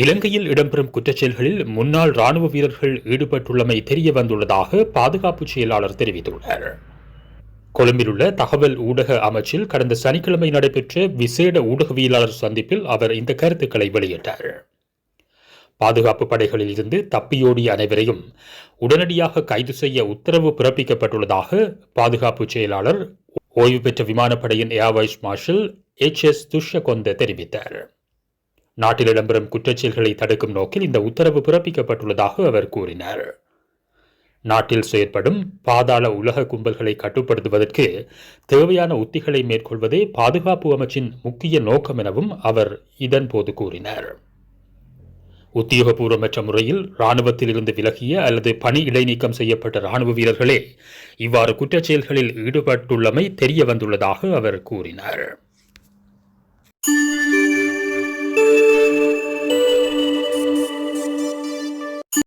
இலங்கையில் இடம்பெறும் குற்றச்செயல்களில் முன்னாள் ராணுவ வீரர்கள் ஈடுபட்டுள்ளமை தெரிய வந்துள்ளதாக பாதுகாப்பு செயலாளர் தெரிவித்துள்ளார். கொழும்பில் உள்ள தகவல் ஊடக அமைச்சில் கடந்த சனிக்கிழமை நடைபெற்ற விசேட ஊடகவியலாளர் சந்திப்பில் அவர் இந்த கருத்துக்களை வெளியிட்டார். பாதுகாப்பு படைகளில் இருந்து தப்பியோடிய அனைவரையும் உடனடியாக கைது செய்ய உத்தரவு பிறப்பிக்கப்பட்டுள்ளதாக பாதுகாப்பு செயலாளர் ஓய்வு பெற்ற விமானப்படையின் ஏர் வைஸ் மார்ஷல் HS துஷ்யகொந்த தெரிவித்தார். நாட்டில் இடம்பெறும் குற்றச்செயல்களை தடுக்கும் நோக்கில் இந்த உத்தரவு பிறப்பிக்கப்பட்டுள்ளதாக அவர் கூறினார். நாட்டில் செயற்படும் பாதாள உலக கும்பல்களை கட்டுப்படுத்துவதற்கு தேவையான உத்திகளை மேற்கொள்வதே பாதுகாப்பு அமைச்சின் முக்கிய நோக்கம் எனவும் அவர் இதன்போது கூறினார். உத்தியோகபூர்வமற்ற முறையில் இராணுவத்தில் இருந்து விலகிய அல்லது பணி இடைநீக்கம் செய்யப்பட்ட இராணுவ வீரர்களே இவ்வாறு குற்றச்செயல்களில் ஈடுபட்டுள்ளமை தெரிய வந்துள்ளதாக அவர் கூறினார்.